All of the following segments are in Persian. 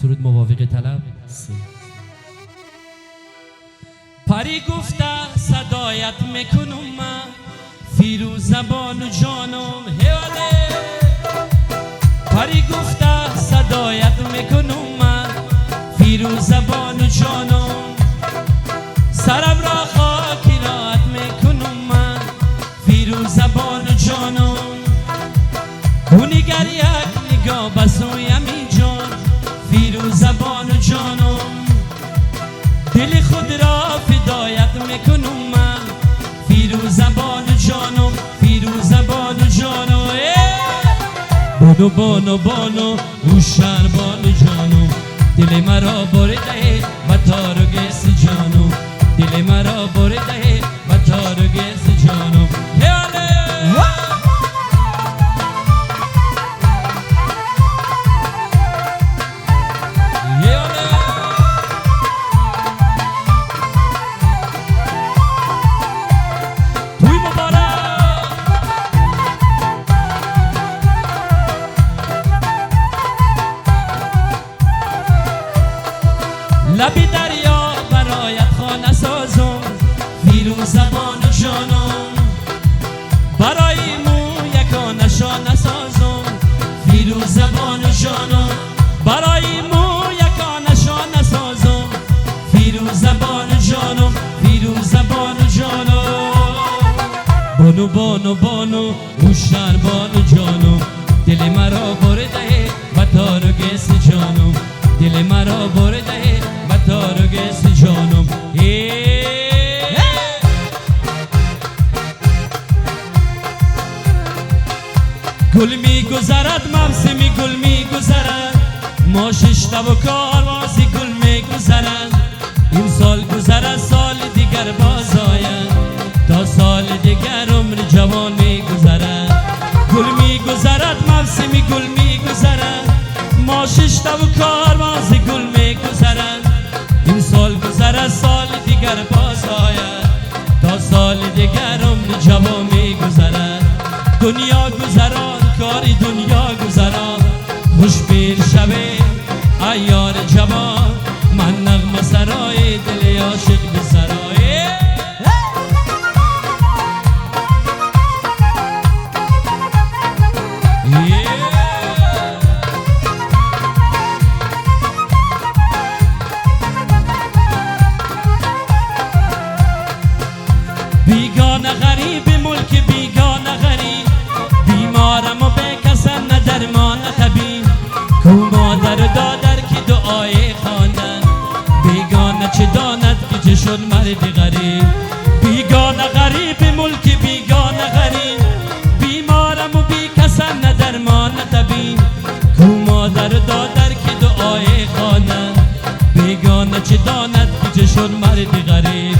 سرود موافق طلب. پری گفته صدایت میکنم من فیروز زبان و جانم هیاله. پری گفته صدایت میکنم من فیروز زبان و جانم. سرم را خاکی راحت میکنم من فیروز زبان و جانم. اونیگر یک نگاه بسویم اینجان فیروز زبان و جانم. دل خود را فدایت میکنم من فیروز زبان و جانم. فیروز زبان و جانم. بانو بانو بانو هوشیار بانو جانم. دل مرا برده و تارو گیس جانم. دل مرا برده و تارو گیس جانم. لبی دریا برایت خانه سازم فیروز زبان و جانم. برای مو یکان شانه سازم فیروز زبان و جانم. برای مو یکان شانه سازم فیروز زبان و جانم. فیروز زبان و جانم. بانو بانو بانو هوشیار بانو جانم. دل مرا برده و تارو گیس جانم. دل مرا برده و تارو گیس جانم. گل می گذرد موسمی گل می گذرد. ما ششته و کاروازی گل می گذرد. این سال گذرد سال دیگر باز آید. تا سال دیگر عمر جوان می گذرد. گل می گذرد موسمی گل می گذرد. ما ششته و کاروازی گل می گذرد. این سال گذرد سال دیگر باز آید. تا سال دیگر عمر جوان می گذرد. دنیا گذران کاری دنیا گذران. خوش پیر شوه ایار جوان. من نغمه سرای دل عاشق به سرای. بیگانه غریب ملک بیگانه غریب. بیمارم و بکسم نه درمان طبیب. کو مادر و دادر که دعای خواندن. بیگانه چه داند که چه شد مرد غریب. بیگانه غریب ملک بیگانه غریب. بیمارم و بکسم نه درمان طبیب. کو مادر و دادر که دعای خواندن. بیگانه چه داند که چه شد مرد غریب.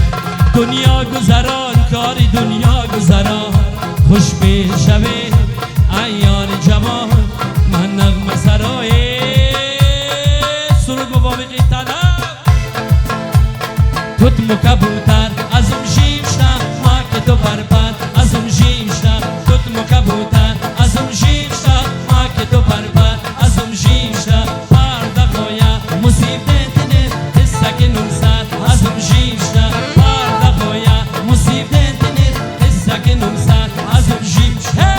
دنیا گذران کاری دنیا گذران. خوش پیر شوه ایار جوان. من نغمه سرای. سرود موافق طلب. توت و کبوتر از اون شیمشته ما که تو بربر. از اون شیمشته توت و کبوتر از اون شیمشته ما که تو بربر. از اون شیمشته پرده خویا مصیبت نه حسک نمسر. از اون شیمشته پرده خویا مصیبت نه حسک نمسر. از اون شیمشته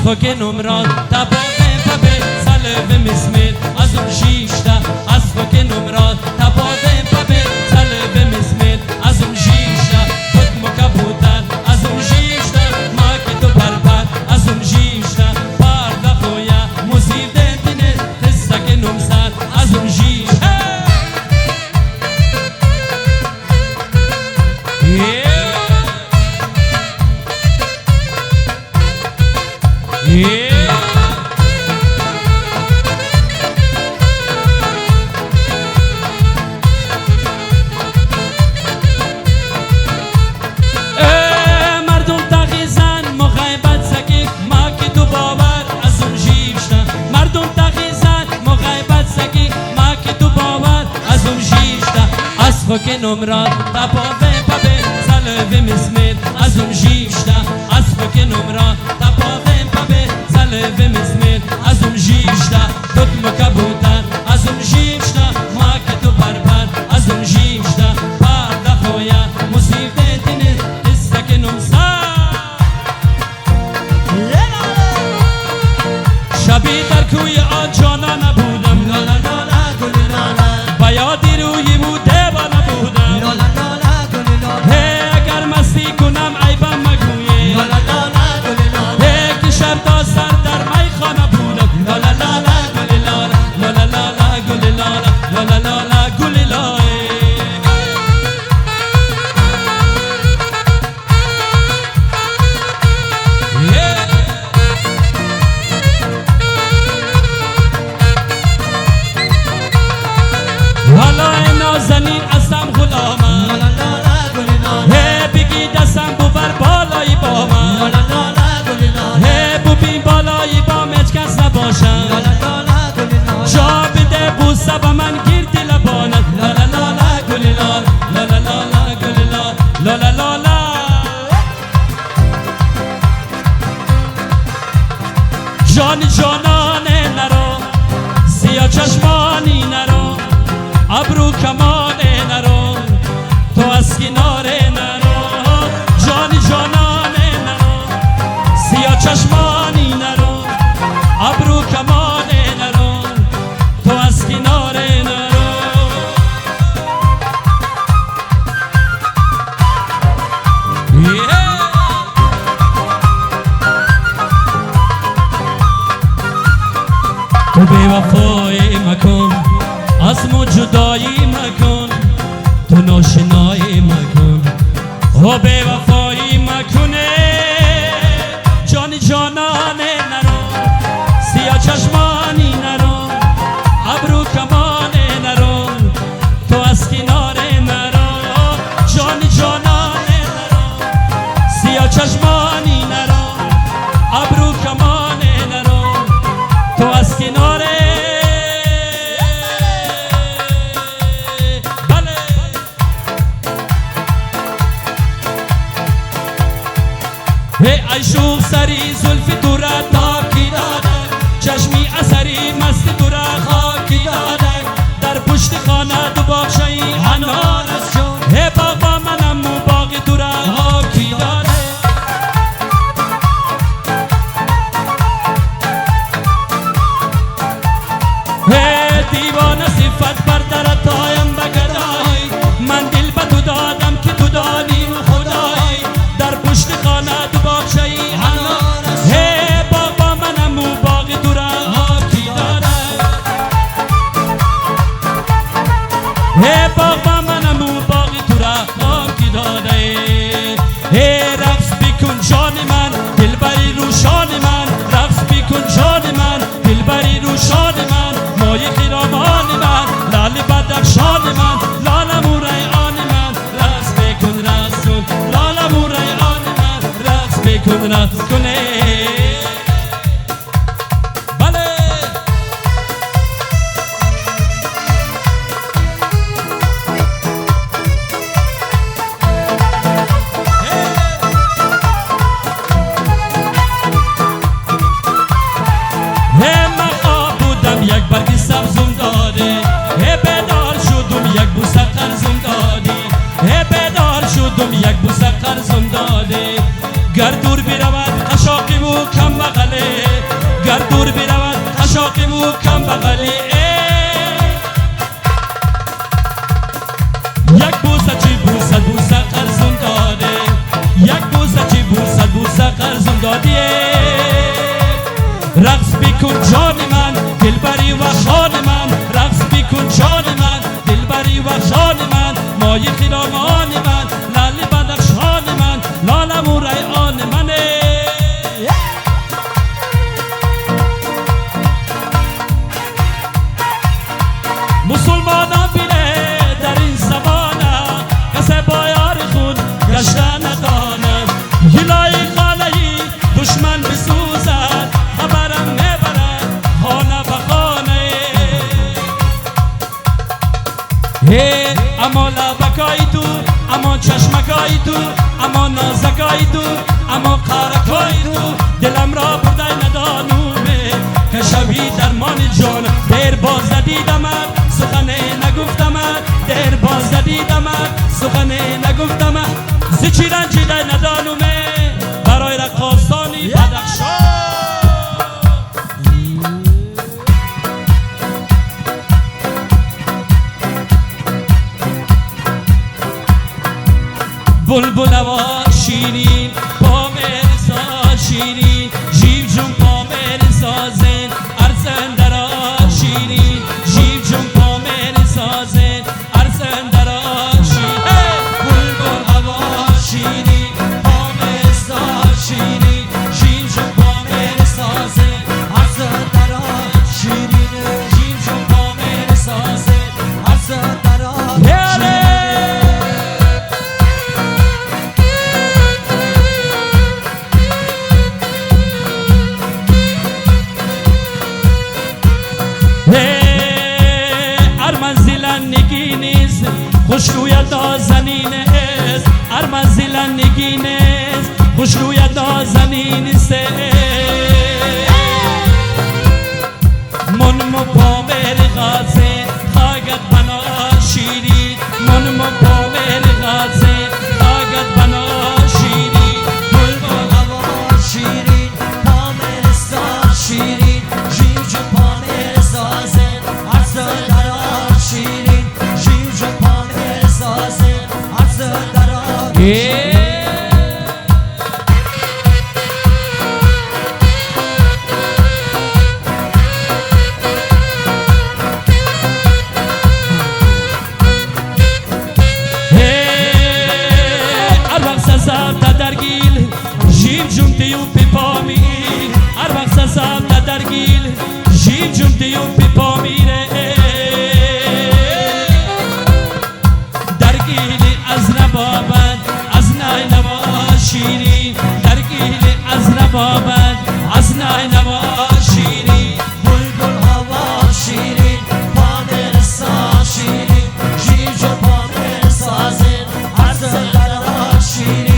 خاک نمران تباقه پبه سلوه مسمید. از اون شیشته از خاک نمران تباقه پبه سلوه مسمید. از اون شیشته توت و کبوتر. از اون شیشته ما که تو بربر. از اون شیشته پرده خویا مصیبت نه حسک نمسر. سر از اون ژیش مردم تقیزن مغیبت سگی ما که تو باور از اون ژیشتم مردم تقیزن مغیبت سگی ما که تو باور از اون ژیشتم از خاک نمران تپاوه پبه زلوه مسمت از اون ژیشتم از خاک نمران تپاوه پبه زلوه مسمت از اون ژیشتم دوت مکبوتن از اون ژیشتم ما که تو بربر از اون ژیشتم پرده خویا مصیبت دینه استکنم شبی در کوی آجانا نبودم لالا لالا گل لالا با یادی روی بوده با نبودم لالا لالا گل لالا اگر مستی کنم عیبم مگویه لالا لالا گل لالا که شب تا سر در میخانه بودم لالا لالا گل لالا لالا لالا گل لالا لالا لالا گل لالا حالا نازنین ازم غلامم هی بگی دستم ببر بالای بامم هی ببین بالای بام هیچ کس نباشم جا بده بوسه به من گیر دل بانم لالا لالا گل لالا لالا لالا گل لالا لالا لالا جان جانانه نرو سیاه چشمانی نرو ابرو کمانه نرو تو از کناره نرو جان جانانه نرو سیاه چشمانی نرو ابرو کمانه نرو تو از کناره نرو تو بی‌وفایی مکن از مو جدایی مکن تو ناشنایی مکن او بی‌وفایی مکنه جان جانانه نرو سیاه چشمانی نرو ابرو کمانه نرو تو از کناره نرو جان جانانه نرو سیاه چشمانی نرو ابرو کمانه نرو تو از کناره ای شوخ سری زلف تو را تاکی دادن چشمی اثری مست تو را خاکی دادن در پشت خانه دو باغچه‌ای انار است چون ای باغ با منم مو باغ تو را خاکی دادن ای دیوانه صفت بر در تایم بگدای من دل به تو دادم که تو دانی خدای در پشت خانه دو باغچه‌ای انار است هی باغ با منم و باغ تو را حاکی دارد هی باغ با منم و باغ تو را حاکی دارد هی رقص بکن جان من دلبری رو شان من رقص بکن جان من دلبری رو شان من مای خرامان من لال بدخشان من لاله موره آن من رقص بکن رقص کن لاله موره آن من رقص بکن رقص کنه بله من خواب بودم یک برگ سبزم داده بیدار شدم یک بوسه قرضم دادی بیدار شدم یک بوسه قرضم داده گر دور برود اشاقی و کم بغله گر دور برود اشاقی و کم بغله یک بوسه چی بوسه بوسه قرضم داده یک بوسه چی بوسه بوسه قرضم دادی رقص بکن جان من دلبری و خان من مسلمانا بیره در این زمانه کسی بایار خود گشته نداند گلای خانهی دشمن بسوزد خبرم میبرد خانه به خانه اما لبکای تو اما چشمکای تو اما نازکای تو اما قارکای تو دلم را برده ندانومه که شبی درمان جان دیر باز ندیدمت سخنه نگفتمت دیر باز ندیدمت سخنه نگفتمت زچی رنجیده ندانومه برای رقاصانی بدخشان بلبل و شیرین با مرزا شیرین جیب جون با مرزازن ارزن درا شیرین جیب جون با مرزازن ارزن درا شیرین بلبل هوا شیرین با مرزا شیرین جیب جون با مرزازن ارزن درا شیرین جیب جون با مرزازن ارزن درا نگینیز خوشروی دازنین است ارمزیل نگینیز خوشروی دازنین است من مبامر غازه خاگت بنا شیرین من مبامر غازه خاگت بنا شیرین بلبل هوا شیرین پامر سا شیرین جیج پامر سازن ارزن درا شیرین جیج پامر سازن ارزن درا درگیل جیب جون دیو پی پا میری هر وقت سزم درگیل جیب جون دیو پی پا میره درگیل از نبابد از نای نوا شیرین درگیل از نبابد از نای نوا شیرین بلبل هوا شیرین پامر سا شیرین جیب جون پامر سازن ارزن درا شیرین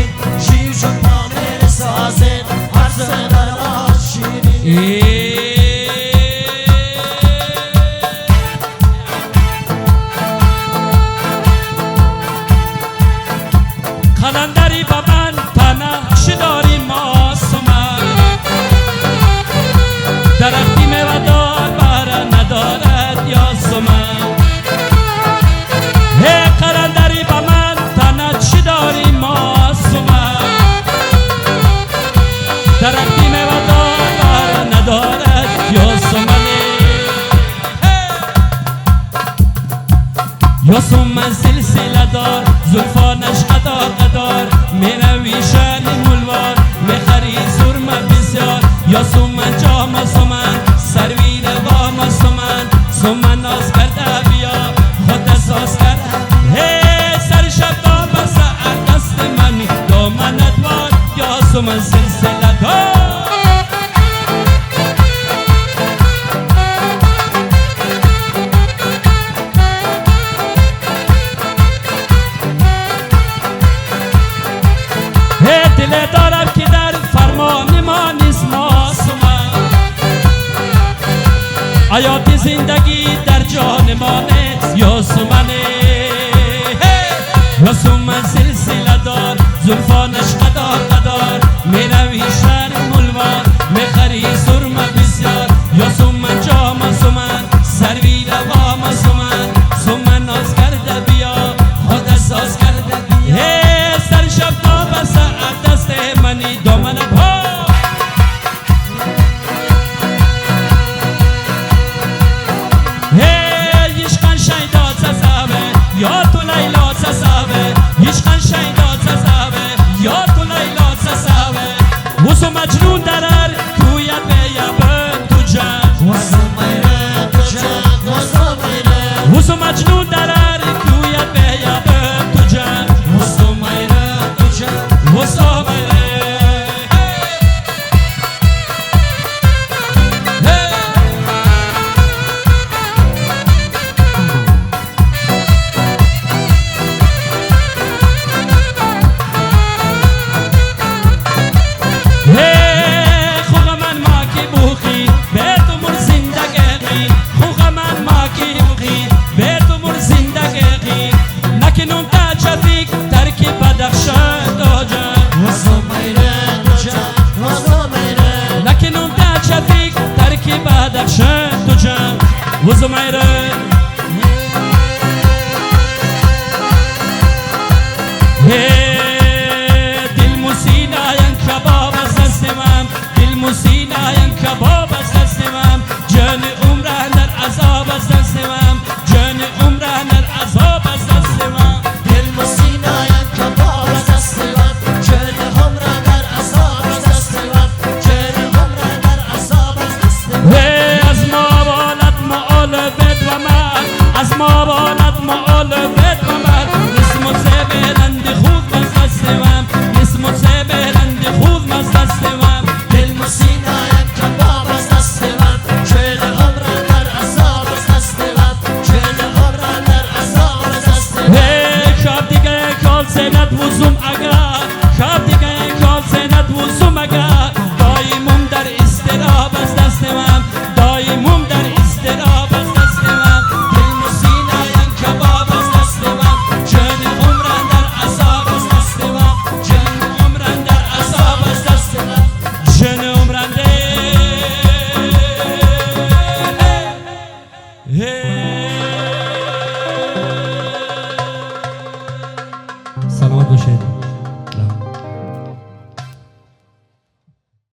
خلندری با من پناهش داری ماسومن درختی میوه‌دار بره ندارد یا سومن هی خلندری با من پناهش داری ماسومن درختی میوه‌دار بره ندارد یا سومن یا سومن سلسله دار زلفانش قدار قدار میرویشن ملوار میخری سرمه بسیار یا سومن جام سومن سرویر وام سومن سومن ناز کرده بیا خود ساز کرده هی سر شب دام سعر دست من دامنت باد یا سومن سلسله دار دل دارم که در فرمان ما نیست ماسومن حیات زندگی در جان ما نیست یا سومنه یا سومن سلسله دار زلفانش قدار قدار میرویشن ملوان میخری سرمه بسیار یا سومن جام سومن سرویر وام سومن سومن ناز کرده بیا خود ساز کرده بیا سر شب تا بسعد دست منی دامن پا یشقن شیدا تزاوه یا تو لیلا تزاوه یشقن شیدا تزاوه یا تو لیلا تزاوه وسو مجنون درر کویت به یبن تو جن وسو میره تو جن وسو میره بد و من از ما باند معالفت و من اسم و سبرند خود از دستم اسم و سبرند خود از دستم دل مسینه یک کباب از دستم شعل عمر در عذاب از دستم شعل عمر در عذاب از دستم کار دیگه کال زینت وزوم